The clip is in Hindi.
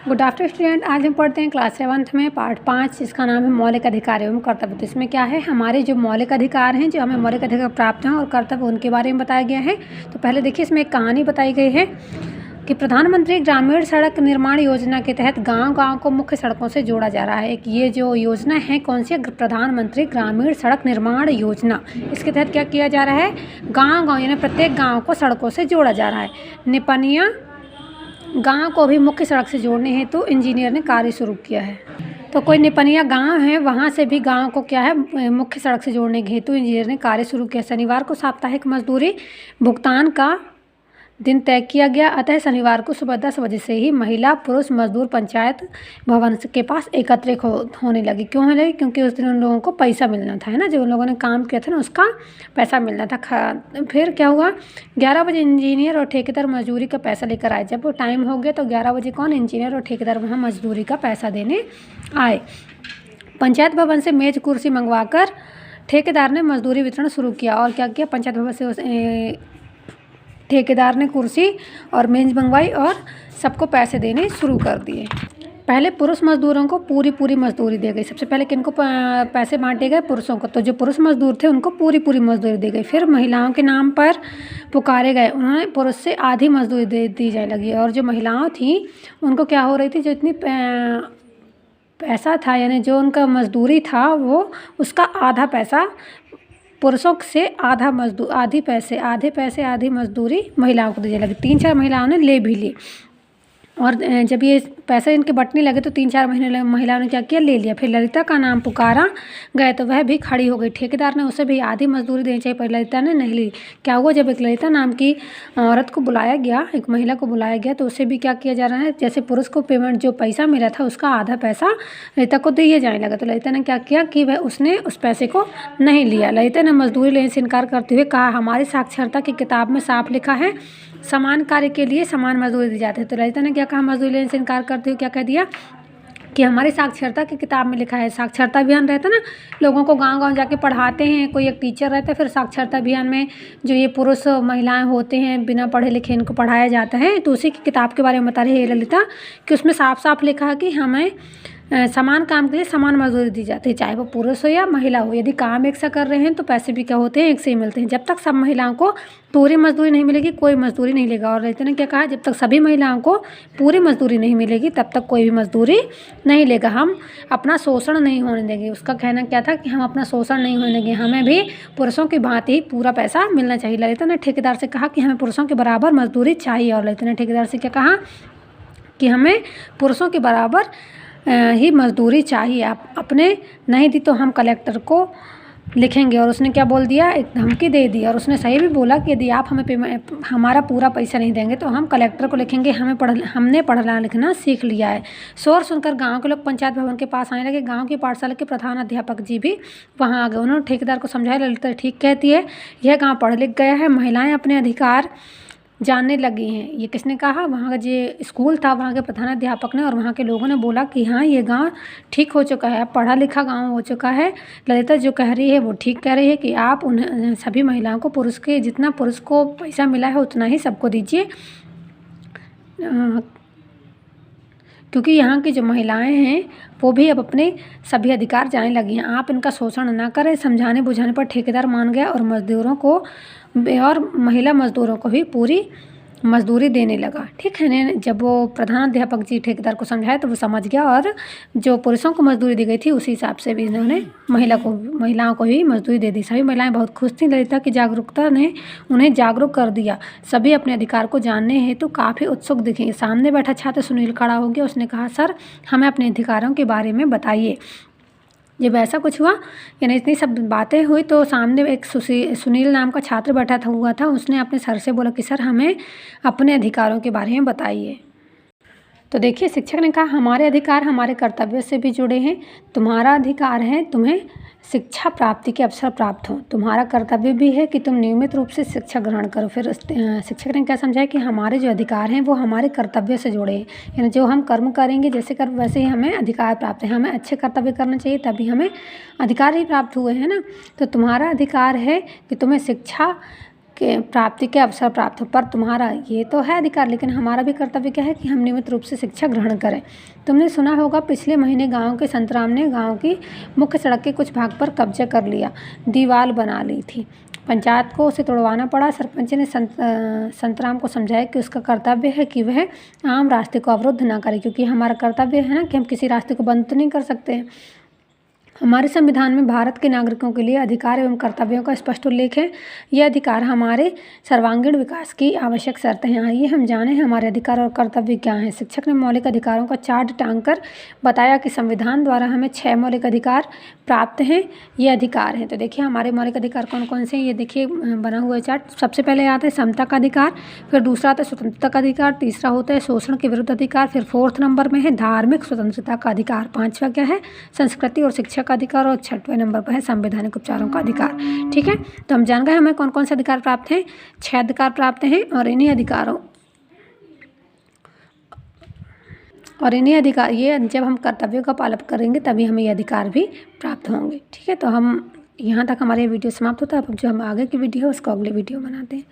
Good afternoon student. आज हम पढ़ते हैं क्लास 7th में पार्ट 5, जिसका नाम है मौलिक अधिकार एवं कर्तव्य। तो इसमें क्या है, हमारे जो मौलिक अधिकार हैं, जो हमें मौलिक अधिकार प्राप्त हैं, और कर्तव्य उनके बारे में बताया गया है। तो पहले देखिए, इसमें एक कहानी बताई गई है कि प्रधानमंत्री ग्रामीण सड़क निर्माण योजना के तहत गांव-गांव को मुख्य सड़कों से जोड़ा जा रहा है। ये जो योजना है कौन सी है, प्रधानमंत्री ग्रामीण सड़क निर्माण योजना। इसके तहत क्या किया जा रहा है, गांव-गांव यानी प्रत्येक गांव को सड़कों से जोड़ा जा रहा है। निपनिया गांव को भी मुख्य सड़क से जोड़ने हेतु इंजीनियर ने कार्य शुरू किया है। तो कोई निपनिया गांव है, वहां से भी गांव को क्या है, मुख्य सड़क से जोड़ने के हेतु इंजीनियर ने कार्य शुरू किया। शनिवार को साप्ताहिक मजदूरी भुगतान का दिन तय किया गया, अतः शनिवार को सुबह 10 बजे से ही महिला पुरुष मजदूर पंचायत भवन के पास एकत्रित होने लगी। क्यों होने लगी? क्योंकि उस दिन उन लोगों को पैसा मिलना था, है ना, जो उन लोगों ने काम किया था ना, उसका पैसा मिलना था। फिर क्या हुआ, 11 बजे इंजीनियर और ठेकेदार मजदूरी का पैसा लेकर आए। जब वो टाइम हो गया तो 11 बजे कौन, इंजीनियर और ठेकेदार वहाँ मजदूरी का पैसा देने आए। पंचायत भवन से मेज कुर्सी मंगवाकर ठेकेदार ने मजदूरी वितरण शुरू किया। और क्या किया, पंचायत भवन से ठेकेदार ने कुर्सी और मेज मंगवाई और सबको पैसे देने शुरू कर दिए। पहले पुरुष मजदूरों को पूरी मजदूरी दी गई। सबसे पहले किनको पैसे बांटे गए, पुरुषों को। तो जो पुरुष मजदूर थे उनको पूरी मजदूरी दी गई। फिर महिलाओं के नाम पर पुकारे गए, उन्होंने पुरुष से आधी मजदूरी दी जाने लगी। और जो महिलाओं थी उनको क्या हो रही थी, जो इतनी पैसा था यानी जो उनका मजदूरी था वो उसका आधा पैसा पुरुषों से आधे पैसे आधी मजदूरी महिलाओं को दी लगी। 3-4 महिलाओं ने ले भी ली। और जब ये पैसे इनके बंटने लगे तो 3-4 महीने महिलाओं ने क्या किया, ले लिया। फिर ललिता का नाम पुकारा गया तो वह भी खड़ी हो गई। ठेकेदार ने उसे भी आधी मजदूरी देनी चाहिए, पर ललिता ने नहीं ली। क्या हुआ, जब एक ललिता नाम की औरत को बुलाया गया, एक महिला को बुलाया गया, तो उसे भी क्या किया जा रहा है, जैसे पुरुष को पेमेंट जो पैसा मिला था उसका आधा पैसा ललिता को दिया जाने लगा। तो ललिता ने क्या किया कि उसने उस पैसे को नहीं लिया। ललिता ने मजदूरी लेने से इनकार करते हुए कहा, हमारी साक्षरता की किताब में साफ लिखा है समान कार्य के लिए समान मजदूरी दी जाती है। तो ललिता ने क्या कहा, मजदूरी लेने से इनकार करते हुए क्या कह दिया कि हमारी साक्षरता की किताब में लिखा है। साक्षरता अभियान रहता है ना, लोगों को गांव-गांव जाके पढ़ाते हैं, कोई एक टीचर रहता है। फिर साक्षरता अभियान में जो ये पुरुष महिलाएं होते हैं बिना पढ़े लिखे, इनको पढ़ाया जाता है। तो उसी की किताब के बारे में बता रही है ललिता कि उसमें साफ साफ लिखा है कि हमें समान काम के लिए समान मजदूरी दी जाती है, चाहे वो पुरुष हो या महिला हो। यदि काम एक सा कर रहे हैं तो पैसे भी क्या होते हैं, एक से ही मिलते हैं। जब तक सब महिलाओं को पूरी मजदूरी नहीं मिलेगी कोई मजदूरी नहीं लेगा। और ललिता ने क्या कहा, जब तक सभी महिलाओं को पूरी मजदूरी नहीं मिलेगी तब तक कोई भी मजदूरी नहीं लेगा। हम अपना शोषण नहीं होने देंगे। उसका कहना क्या था कि हम अपना शोषण नहीं होने देंगे, हमें भी पुरुषों की भांति ही पूरा पैसा मिलना चाहिए। ललिता ने ठेकेदार से कहा कि हमें पुरुषों के बराबर मजदूरी चाहिए। और ललिता ने ठेकेदार से क्या कहा कि हमें पुरुषों के बराबर ही मजदूरी चाहिए, आप अपने नहीं दी तो हम कलेक्टर को लिखेंगे। और उसने क्या बोल दिया, एक धमकी दे दी। और उसने सही भी बोला कि यदि आप हमें हमारा पूरा पैसा नहीं देंगे तो हम कलेक्टर को लिखेंगे, हमने पढ़ना लिखना सीख लिया है। शोर सुनकर गांव के लोग पंचायत भवन के पास आने लगे। गांव की पाठशाला के प्रधान अध्यापक जी भी वहां आ गए। उन्होंने ठेकेदार को समझाया, ललिता ठीक कहती है, यह गाँव पढ़ लिख गया है, महिलाएँ अपने अधिकार जानने लगी हैं। ये किसने कहा, वहाँ का जो स्कूल था वहाँ के प्रधानाध्यापक ने। और वहाँ के लोगों ने बोला कि हाँ, ये गांव ठीक हो चुका है, पढ़ा लिखा गांव हो चुका है। ललिता जो कह रही है वो ठीक कह रही है कि आप उन्हें सभी महिलाओं को पुरुष के जितना पुरुष को पैसा मिला है उतना ही सबको दीजिए, क्योंकि यहाँ की जो महिलाएं हैं वो भी अब अपने सभी अधिकार जानने लगी हैं। आप इनका शोषण ना करें। समझाने बुझाने पर ठेकेदार मान गया और मजदूरों को और महिला मजदूरों को भी पूरी मजदूरी देने लगा। ठीक है ना, जब वो प्रधानाध्यापक जी ठेकेदार को समझाया तो वो समझ गया। और जो पुरुषों को मजदूरी दी गई थी उसी हिसाब से भी इन्होंने महिलाओं को भी मजदूरी दे दी। सभी महिलाएं बहुत खुश थीं। ललिता की जागरूकता ने उन्हें जागरूक कर दिया। सभी अपने अधिकार को जानने हेतु काफ़ी उत्सुक दिखे। सामने बैठा छात्र सुनील खड़ा हो गया। उसने कहा, सर हमें अपने अधिकारों के बारे में बताइए। जब ऐसा कुछ हुआ यानी इतनी सब बातें हुई तो सामने एक सुनील नाम का छात्र बैठा हुआ था। उसने अपने सर से बोला कि सर हमें अपने अधिकारों के बारे में बताइए। तो देखिए, शिक्षक ने कहा, हमारे अधिकार हमारे कर्तव्य से भी जुड़े हैं। तुम्हारा अधिकार है तुम्हें शिक्षा प्राप्ति के अवसर प्राप्त हो। तुम्हारा कर्तव्य भी है कि तुम नियमित रूप से शिक्षा ग्रहण करो। फिर शिक्षक ने क्या समझाया कि हमारे जो अधिकार हैं वो हमारे कर्तव्य से जुड़े हैं, यानी जो हम कर्म करेंगे जैसे कर्म वैसे ही हमें अधिकार प्राप्त है। हमें अच्छे कर्तव्य करना चाहिए तभी हमें अधिकार ही प्राप्त हुए हैं ना। तो तुम्हारा अधिकार है कि तुम्हें शिक्षा के प्राप्ति के अवसर प्राप्त हो। पर तुम्हारा ये तो है अधिकार, लेकिन हमारा भी कर्तव्य क्या है कि हम नियमित रूप से शिक्षा ग्रहण करें। तुमने सुना होगा पिछले महीने गांव के संतराम ने गांव की मुख्य सड़क के कुछ भाग पर कब्जा कर लिया, दीवार बना ली थी। पंचायत को उसे तोड़वाना पड़ा। सरपंच ने संतराम को समझाया कि उसका कर्तव्य है कि वह आम रास्ते को अवरुद्ध ना करे, क्योंकि हमारा कर्तव्य है ना कि हम किसी रास्ते को बंद तो नहीं कर सकते हैं। हमारे संविधान में भारत के नागरिकों के लिए अधिकार एवं कर्तव्यों का स्पष्ट उल्लेख है। ये अधिकार हमारे सर्वांगीण विकास की आवश्यक शर्त हैं। आइए हम जानें हमारे अधिकार और कर्तव्य क्या हैं। शिक्षक ने मौलिक अधिकारों का चार्ट टांग कर बताया कि संविधान द्वारा हमें 6 मौलिक अधिकार प्राप्त हैं। ये अधिकार हैं, तो देखिए हमारे मौलिक अधिकार कौन कौन से हैं। ये देखिए बना हुआ है चार्ट। सबसे पहले आता है समता का अधिकार, फिर दूसरा आता है स्वतंत्रता का अधिकार, तीसरा होता है शोषण के विरुद्ध अधिकार, फिर 4th नंबर में है धार्मिक स्वतंत्रता का अधिकार, 5वां क्या है संस्कृति और शिक्षा का अधिकार, और 6वें नंबर पर है संवैधानिक उपचारों का अधिकार। ठीक है, तो हम जान गए हमें कौन कौन से अधिकार प्राप्त हैं। 6 अधिकार प्राप्त हैं, और इन्हीं अधिकार ये जब हम कर्तव्यों का पालन करेंगे तभी हमें ये अधिकार भी प्राप्त होंगे। ठीक है, तो हम यहाँ तक हमारे वीडियो समाप्त होता है। अब जो हम आगे की वीडियो है उसको अगले वीडियो बनाते हैं।